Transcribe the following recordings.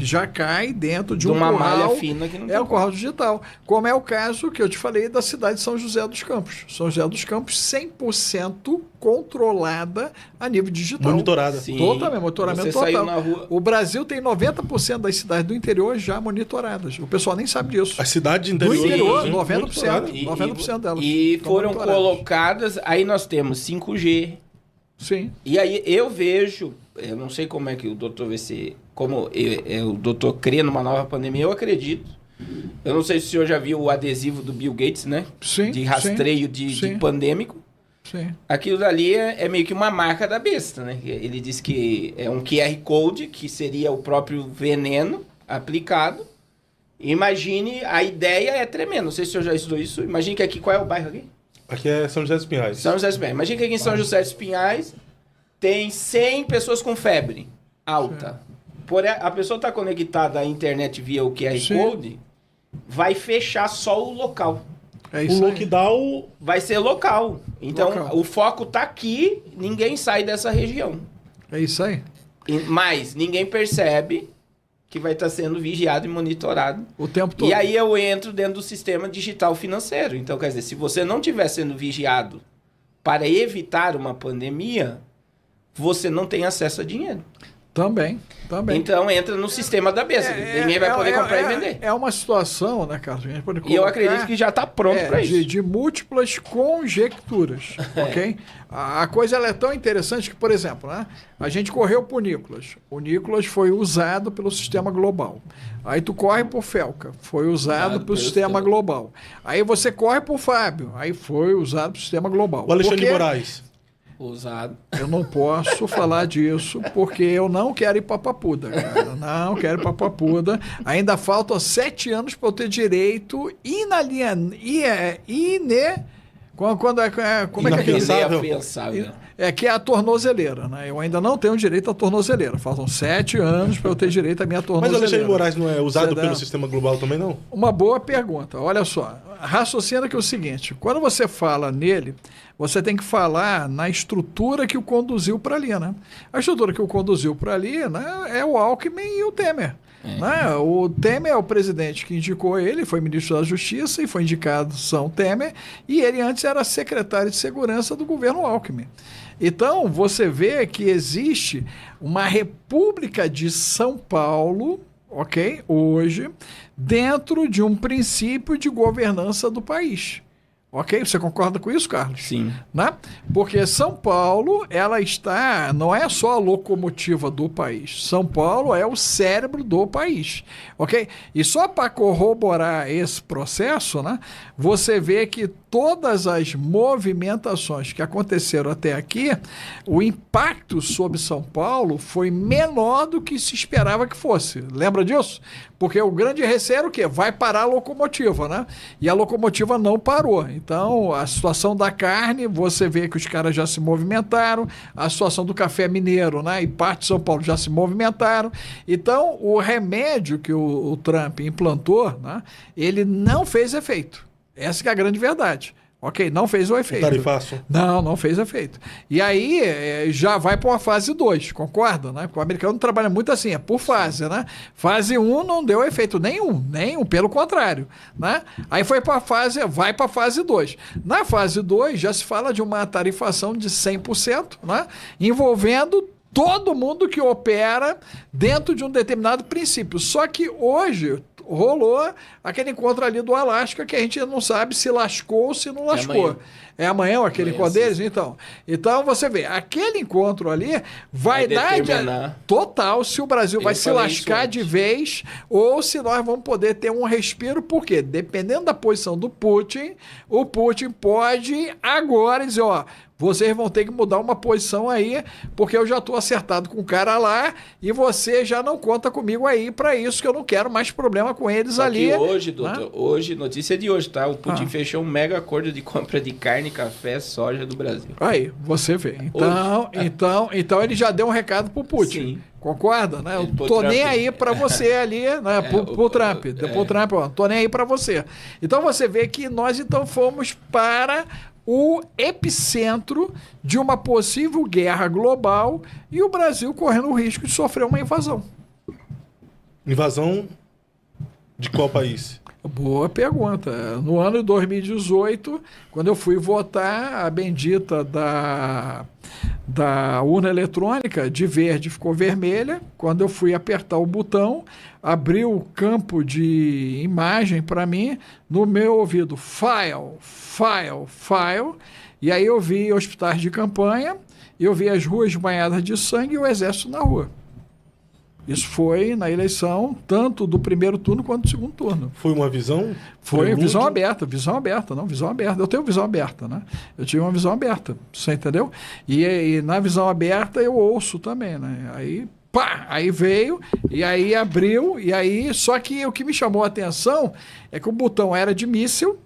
que já cai dentro de uma curral, malha fina que não tem o curral digital. Como é o caso que eu te falei da cidade de São José dos Campos. São José dos Campos 100% controlada a nível digital. Monitorada. Sim. Totalmente, monitoramento Você saiu total. na rua. O Brasil tem 90% das cidades do interior já monitoradas. O pessoal nem sabe disso. A cidade Do interior, sim, 90%. monitorada. 90% delas. E estão foram monitoradas. colocadas, aí nós temos 5G. Sim. E aí eu vejo, eu não sei como é que o doutor vai ser, como o doutor crê numa nova pandemia, eu acredito. Eu não sei se o senhor já viu o adesivo do Bill Gates, né? Sim. De rastreio sim, de sim, pandêmico. Sim. Aquilo dali é meio que uma marca da besta, né? Ele diz que é um QR Code, que seria o próprio veneno aplicado. Imagine, a ideia é tremenda. Não sei se o senhor já estudou isso. Imagine que aqui, qual é o bairro aqui? Aqui é São José dos Pinhais. São José dos Pinhais. Imagina que aqui em São José dos Pinhais tem 100 pessoas com febre alta. Porém, a pessoa está conectada à internet via o QR Sim. Code, vai fechar só o local. É O isso aí. lockdown Vai ser local. Então, Local. o foco está aqui, ninguém sai dessa região. É isso aí. Mas ninguém percebe que vai estar sendo vigiado e monitorado. O tempo todo. E aí eu entro dentro do sistema digital financeiro. Então, quer dizer, se você não estiver sendo vigiado para evitar uma pandemia, você não tem acesso a dinheiro. Também. Então entra no sistema da besta. Ninguém vai poder comprar e vender. É uma situação, né, Carlos? A gente pode E eu acredito que já está pronto para isso. De múltiplas conjecturas, ok? A coisa ela é tão interessante que, por exemplo, né, a gente correu por Nicolas. O Nicolas foi usado pelo sistema global. Aí tu corre por Felca, foi usado pelo sistema global. Aí você corre por Fábio, aí foi usado pelo sistema global. o Alexandre Porque Moraes. Usado. eu não posso falar disso porque eu não quero ir para Papuda, cara. Não quero ir para Papuda. Ainda faltam 7 anos para eu ter direito como é que é aquele? Inafiançável. Que é a tornozeleira, né? Eu ainda não tenho direito à tornozeleira. Faltam 7 anos para eu ter direito à minha Mas tornozeleira. o Alexandre Moraes não é usado Você pelo dá- sistema global também, não? Uma boa pergunta. Olha só. Raciocina que é o seguinte. Quando você fala nele, você tem que falar na estrutura que o conduziu para ali, né? A estrutura que o conduziu para ali, né, é o Alckmin e o Temer. Né? O Temer é o presidente que indicou ele, foi ministro da Justiça e foi indicado São Temer, e ele antes era secretário de Segurança do governo Alckmin. Então, você vê que existe uma República de São Paulo, ok? Hoje, dentro de um princípio de governança do país. Ok? Você concorda com isso, Carlos? Sim. Né? Porque São Paulo, ela está, não é só a locomotiva do país. São Paulo é o cérebro do país. Ok? E só para corroborar esse processo, né, você vê que todas as movimentações que aconteceram até aqui, o impacto sobre São Paulo foi menor do que se esperava que fosse. Lembra disso? Porque o grande receio era o quê? Vai parar a locomotiva, né? E a locomotiva não parou. Então, a situação da carne, você vê que os caras já se movimentaram, a situação do café mineiro, né? E parte de São Paulo já se movimentaram. Então, o remédio que o Trump implantou, né? Ele não fez efeito. Essa que é a grande verdade. Ok, não fez o efeito. Tarifaço. Não fez efeito. E aí já vai para uma fase 2, concorda? Né? Porque o americano trabalha muito assim, é por fase, né? Fase 1 não deu efeito nenhum, pelo contrário. Né? Aí vai para a fase 2. Na fase 2 já se fala de uma tarifação de 100%, né? Envolvendo todo mundo que opera dentro de um determinado princípio. Só que hoje rolou aquele encontro ali do Alasca que a gente não sabe se lascou ou se não lascou. É amanhã aquele encontro deles? Então você vê, aquele encontro ali vai dar total se o Brasil vai se lascar de vez ou se nós vamos poder ter um respiro, porque dependendo da posição do Putin, o Putin pode agora dizer, ó, vocês vão ter que mudar uma posição aí, porque eu já estou acertado com o cara lá e você já não conta comigo aí para isso, que eu não quero mais problema com eles ali. Que hoje, doutor, hoje, notícia de hoje, tá? O Putin fechou um mega acordo de compra de carne, café, soja do Brasil. Aí, você vê. Então ele já deu um recado pro Putin. Sim. Concorda? Né? Eu tô nem aí para você ali, né? Pro Trump. Pro Trump, ó, tô nem aí para você. Então você vê que nós então fomos para o epicentro de uma possível guerra global e o Brasil correndo o risco de sofrer uma invasão. Invasão de qual país? Boa pergunta. No ano de 2018, quando eu fui votar, a bendita da urna eletrônica de verde ficou vermelha. Quando eu fui apertar o botão, abriu o campo de imagem para mim, no meu ouvido, file, file, file. E aí eu vi hospitais de campanha, eu vi as ruas banhadas de sangue e o exército na rua. Isso foi na eleição, tanto do primeiro turno quanto do segundo turno. Foi uma visão? Foi visão aberta. Eu tenho visão aberta, né? Eu tive uma visão aberta, você entendeu? E na visão aberta eu ouço também, né? Aí, pá, aí veio, e aí abriu, e aí, só que o que me chamou a atenção é que o botão era de míssil,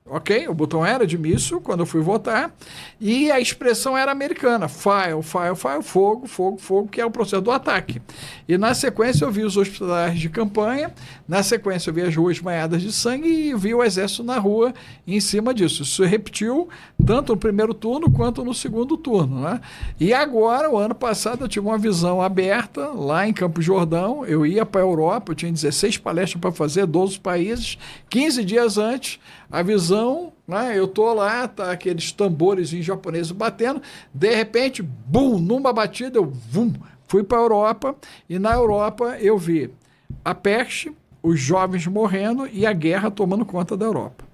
ok? O botão era de míssil quando eu fui votar, e a expressão era americana, fire, fire, fire, fogo, fogo, fogo, que é o processo do ataque. E na sequência eu vi os hospitais de campanha, na sequência eu vi as ruas banhadas de sangue e vi o exército na rua em cima disso. Isso repetiu tanto no primeiro turno quanto no segundo turno, né? E agora, o ano passado, eu tive uma visão aberta lá em Campos Jordão, eu ia para a Europa, eu tinha 16 palestras para fazer, 12 países, 15 dias antes, a visão, né, eu tô lá, tá aqueles tambores em japonês batendo, de repente, bum, numa batida, eu fui para a Europa, e na Europa eu vi a peste, os jovens morrendo e a guerra tomando conta da Europa.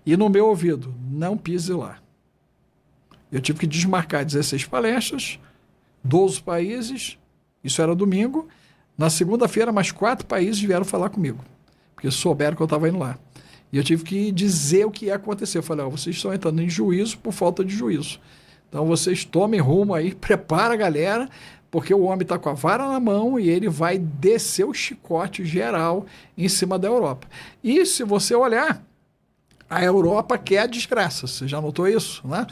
E no meu ouvido, não pise lá. Eu tive que desmarcar 16 palestras, 12 países, isso era domingo, na segunda-feira mais 4 países vieram falar comigo, porque souberam que eu estava indo lá. E eu tive que dizer o que ia acontecer. Eu falei, vocês estão entrando em juízo por falta de juízo. Então vocês tomem rumo aí, prepara a galera, porque o homem está com a vara na mão e ele vai descer o chicote geral em cima da Europa. E se você olhar, a Europa quer a desgraça. Você já notou isso, né?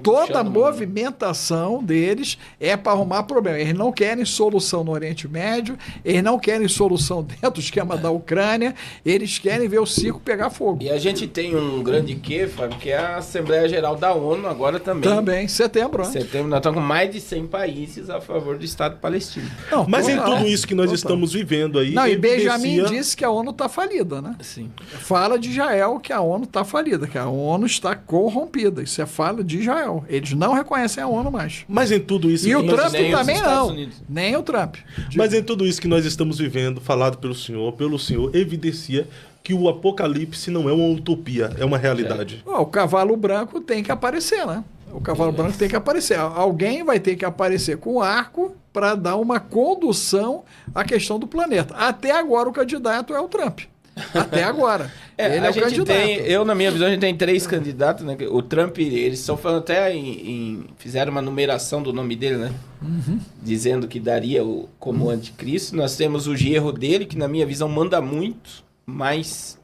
Toda a movimentação deles é para arrumar problema. Eles não querem solução no Oriente Médio, eles não querem solução dentro do esquema da Ucrânia, eles querem ver o circo pegar fogo. E a gente tem um grande quê, Fábio, que é a Assembleia Geral da ONU agora também. Também, setembro. Né? Setembro, nós estamos com mais de 100 países a favor do Estado palestino. Não, mas em tudo isso que nós estamos vivendo aí... Não, e Benjamin disse que a ONU está falida, né? Sim. Fala de Israel que a ONU está falida, que a ONU está corrompida. Isso é fala de Israel. Eles não reconhecem a ONU mais. Mas em tudo isso... E o Trump também não. Unidos. Nem o Trump. Mas em tudo isso que nós estamos vivendo, falado pelo senhor, evidencia que o apocalipse não é uma utopia, é uma realidade. O cavalo branco tem que aparecer, né? O cavalo branco tem que aparecer. Alguém vai ter que aparecer com o arco para dar uma condução à questão do planeta. Até agora o candidato é o Trump. Até agora. Ele é o candidato. Na minha visão, a gente tem 3 candidatos, né? O Trump, eles estão falando até fizeram uma numeração do nome dele, né? Uhum. Dizendo que daria como anticristo. Nós temos o genro dele, que na minha visão manda muito, mas...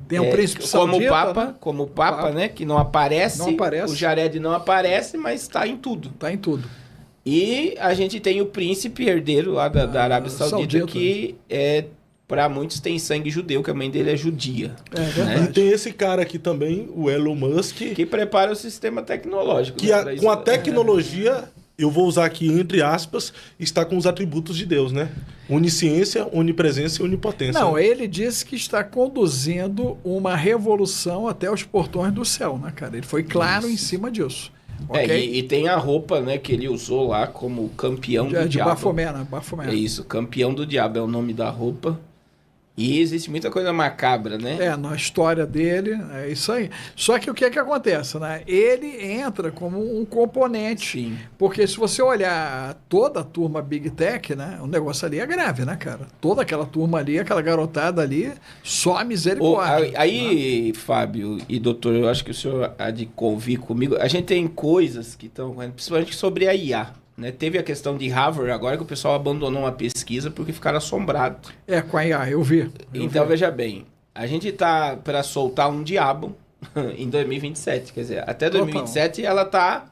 Tem o príncipe saudita, como o Papa, né? Que não aparece. Não aparece. O Jared não aparece, mas está em tudo. Está em tudo. E a gente tem o príncipe herdeiro lá da Arábia Saudita, que para muitos tem sangue judeu, que a mãe dele é judia. É verdade. E tem esse cara aqui também, o Elon Musk, que prepara o sistema tecnológico. Que com a tecnologia, eu vou usar aqui entre aspas, está com os atributos de Deus, né? Onisciência, onipresença e onipotência. Não, ele disse que está conduzindo uma revolução até os portões do céu, né, cara? Ele foi claro em cima disso. Okay? E tem a roupa, né, que ele usou lá como campeão do diabo. Bafomé, né? Bafomé. É isso, campeão do diabo é o nome da roupa. E existe muita coisa macabra, né? Na história dele, é isso aí. Só que o que é que acontece, né? Ele entra como um componente. Sim. Porque se você olhar toda a turma Big Tech, né? O negócio ali é grave, né, cara? Toda aquela turma ali, aquela garotada ali, só a misericórdia. Aí, né? Fábio e doutor, eu acho que o senhor há de convir comigo. A gente tem coisas que estão, principalmente sobre a IA. Né? Teve a questão de Harvard agora que o pessoal abandonou uma pesquisa porque ficaram assombrados. Com a IA, eu vi. Então, veja bem, a gente tá para soltar um diabo em 2027. Quer dizer, até 2027 ela tá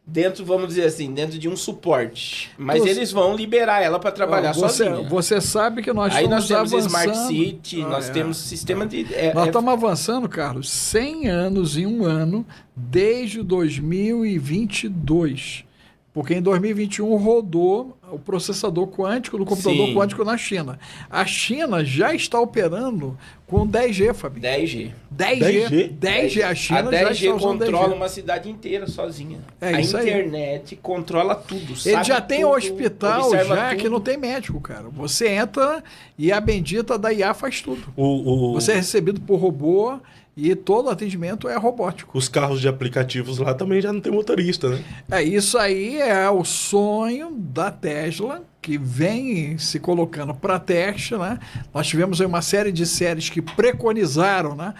dentro, vamos dizer assim, dentro de um suporte. Mas eles vão liberar ela para trabalhar sozinha. Você sabe que nós estamos avançando. Aí nós temos Smart City, nós temos sistema de... nós estamos avançando, Carlos, 100 anos em um ano, desde 2022. Porque em 2021 rodou o processador quântico do computador Sim. quântico na China. A China já está operando com 10G, Fabinho. 10G. 10G. A China a já 10G está usando controla 10G. uma cidade inteira sozinha. É a isso aí. internet controla tudo. Ele sabe já tem tudo, hospital observa já tudo. que não tem médico, cara. Você entra e a bendita da IA faz tudo. O- Você é recebido por robô e todo atendimento é robótico. Os carros de aplicativos lá também já não tem motorista, né? Isso aí é o sonho da Tesla, que vem se colocando para teste, né? Nós tivemos aí uma série de séries que preconizaram, né,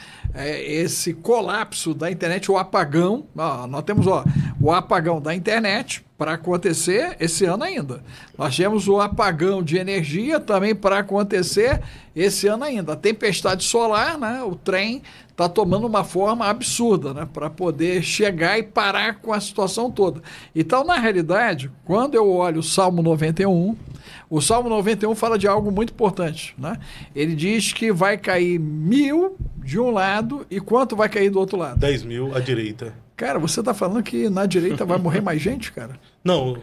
esse colapso da internet, o apagão. Nós temos o apagão da internet para acontecer esse ano ainda. Nós temos o apagão de energia também para acontecer esse ano ainda. A tempestade solar, né, o trem está tomando uma forma absurda, né, para poder chegar e parar com a situação toda. Então, na realidade, quando eu olho o Salmo 91, o Salmo 91 fala de algo muito importante, né? Ele diz que vai cair 1000 de um lado e quanto vai cair do outro lado? 10 mil à direita. Cara, você está falando que na direita vai morrer mais gente, cara? Não,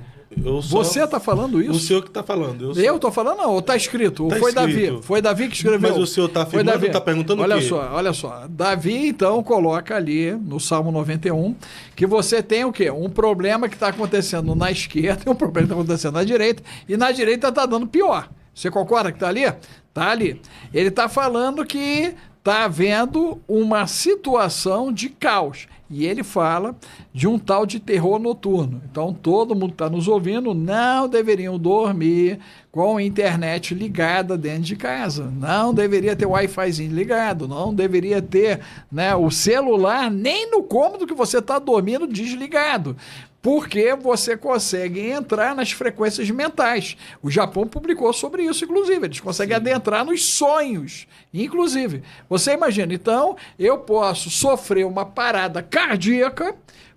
eu só... Você está falando O isso? senhor que está falando. Eu estou falando, não, ou está escrito? Ou Tá foi escrito. Davi? Foi Davi que escreveu? Mas o senhor está Foi afirmando, Davi. está perguntando olha o quê? Olha só. Davi, então, coloca ali no Salmo 91 que você tem o quê? Um problema que está acontecendo na esquerda e um problema que está acontecendo na direita, e na direita está dando pior. Você concorda que está ali? Está ali. Ele está falando que está havendo uma situação de caos. E ele fala de um tal de terror noturno. Então, todo mundo que está nos ouvindo não deveriam dormir com a internet ligada dentro de casa. Não deveria ter o Wi-Fizinho ligado. Não deveria ter, né, o celular nem no cômodo que você está dormindo desligado. Porque você consegue entrar nas frequências mentais. O Japão publicou sobre isso, inclusive. Eles conseguem adentrar nos sonhos, inclusive. Você imagina, então, eu posso sofrer uma parada cardíaca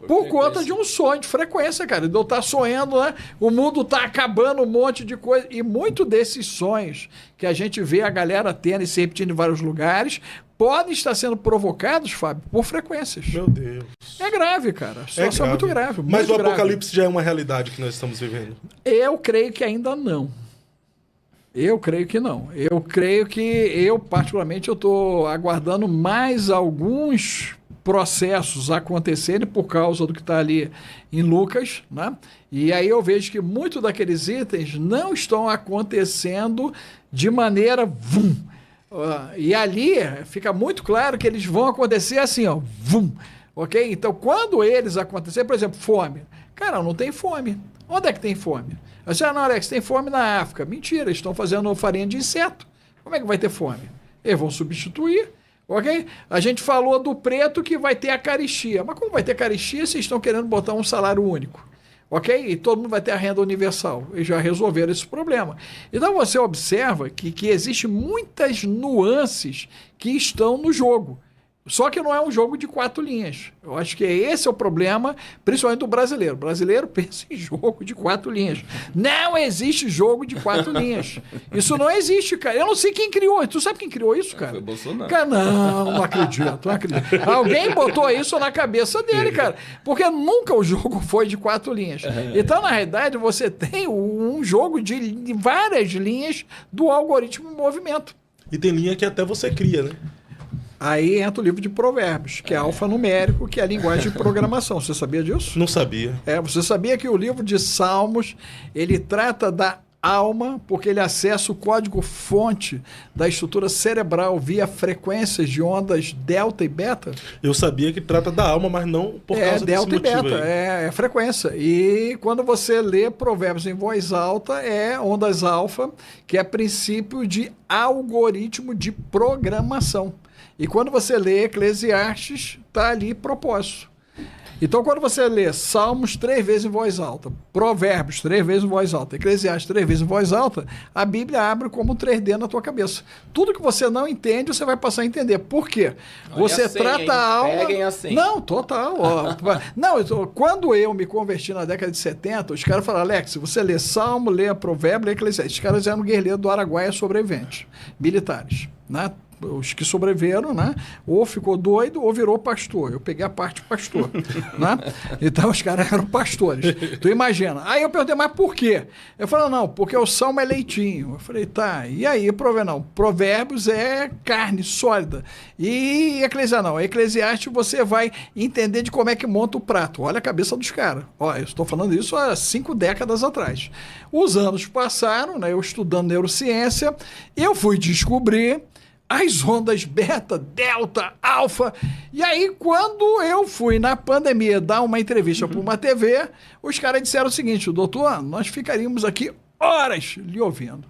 por conta de um sonho de frequência, cara. De eu estar sonhando, né? O mundo está acabando, um monte de coisa. E muito desses sonhos que a gente vê a galera tendo e se repetindo em vários lugares podem estar sendo provocados, Fábio, por frequências. Meu Deus. É grave, cara. A situação é muito grave. Mas muito o grave. apocalipse já é uma realidade que nós estamos vivendo. Eu creio que ainda não. Eu creio que não. Eu creio que particularmente, eu estou aguardando mais alguns processos acontecerem por causa do que está ali em Lucas, né? E aí eu vejo que muitos daqueles itens não estão acontecendo de maneira e ali fica muito claro que eles vão acontecer assim, ó, ok? Então, quando eles acontecerem, por exemplo, fome. Cara, não tem fome. Onde é que tem fome? Assim, não, Alex, tem fome na África. Mentira, eles estão fazendo farinha de inseto. Como é que vai ter fome? Eles vão substituir, ok? A gente falou do preto que vai ter a caristia. Mas como vai ter caristia se estão querendo botar um salário único? Ok? E todo mundo vai ter a renda universal. Eles já resolveram esse problema. Então você observa que existem muitas nuances que estão no jogo. Só que não é um jogo de 4 linhas. Eu acho que esse é o problema, principalmente do brasileiro. O brasileiro pensa em jogo de 4 linhas. Não existe jogo de 4 linhas. Isso não existe, cara. Eu não sei quem criou. Tu sabe quem criou isso, cara? Foi Bolsonaro. Cara, não acredito, não acredito. Alguém botou isso na cabeça dele, cara. Porque nunca o jogo foi de 4 linhas. Então, na realidade, você tem um jogo de várias linhas do algoritmo em movimento. E tem linha que até você cria, né? Aí entra o livro de Provérbios, que é alfanumérico, que é a linguagem de programação. Você sabia disso? Não sabia. Você sabia que o livro de Salmos, ele trata da alma, porque ele acessa o código-fonte da estrutura cerebral via frequências de ondas delta e beta? Eu sabia que trata da alma, mas não por causa desse delta e motivo beta, aí. é frequência. E quando você lê Provérbios em voz alta, é ondas alfa, que é princípio de algoritmo de programação. E quando você lê Eclesiastes, está ali propósito. Então, quando você lê Salmos 3 vezes em voz alta, Provérbios 3 vezes em voz alta, Eclesiastes 3 vezes em voz alta, a Bíblia abre como 3D na tua cabeça. Tudo que você não entende, você vai passar a entender. Por quê? Olha Você a senha, trata hein? a alma... Peguem a senha. Não, total. Não, quando eu me converti na década de 70, os caras falaram, Alex, você lê Salmo, lê Provérbio, lê Eclesiastes. Os caras eram guerreiros do Araguaia sobreviventes, militares, né? os que sobreviveram, né? Ou ficou doido ou virou pastor. Eu peguei a parte pastor, né? Então os caras eram pastores. Tu imagina. Aí eu perguntei, mas por quê? Eu falei, não, porque o salmo é leitinho. Eu falei, tá, e aí, Provérbios é carne sólida. E Eclesiastes não. Eclesiastes você vai entender de como é que monta o prato. Olha a cabeça dos caras. Ó, eu estou falando isso há 5 décadas atrás. Os anos passaram, né? Eu estudando neurociência, eu fui descobrir as ondas beta, delta, alfa. E aí, quando eu fui na pandemia dar uma entrevista para uma TV, os caras disseram o seguinte, doutor, nós ficaríamos aqui horas lhe ouvindo.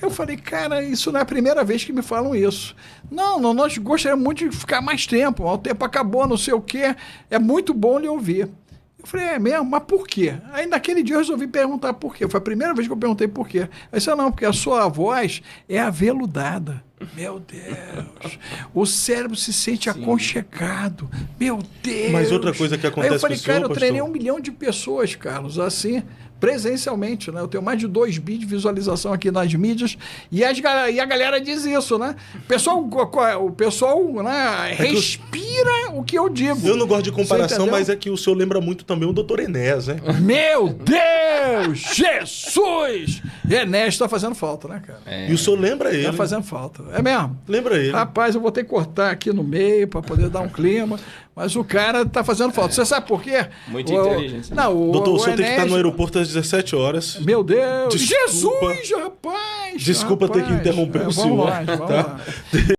Eu falei, cara, isso não é a primeira vez que me falam isso. Não, nós gostaríamos muito de ficar mais tempo, o tempo acabou, não sei o quê, é muito bom lhe ouvir. Eu falei, é mesmo? Mas por quê? Aí naquele dia eu resolvi perguntar por quê. Foi a primeira vez que eu perguntei por quê. Aí disse, não, porque a sua voz é aveludada. Meu Deus. O cérebro se sente aconchegado. Meu Deus. Mas outra coisa que acontece Aí eu falei, com o senhor, cara, eu treinei pastor? 1 milhão de pessoas, Carlos, assim, presencialmente, né? Eu tenho mais de 2 bi de visualização aqui nas mídias e a galera diz isso, né? O pessoal né, respira o que eu digo. Eu não gosto de comparação, entendeu? mas é que o senhor lembra muito também o Dr. Enéas, né? Meu Deus! Jesus! Enéas tá fazendo falta, né, cara? E o senhor lembra ele. Tá fazendo falta. É mesmo? Lembra ele. Rapaz, eu vou ter que cortar aqui no meio para poder dar um clima, mas o cara tá fazendo falta. Você sabe por quê? Muito inteligente. Não, Doutor, o senhor tem que estar Enéas- no aeroporto às 17 horas. Meu Deus! Desculpa. Jesus, rapaz! Desculpa ter que interromper o vamos senhor, lá, vamos tá? lá.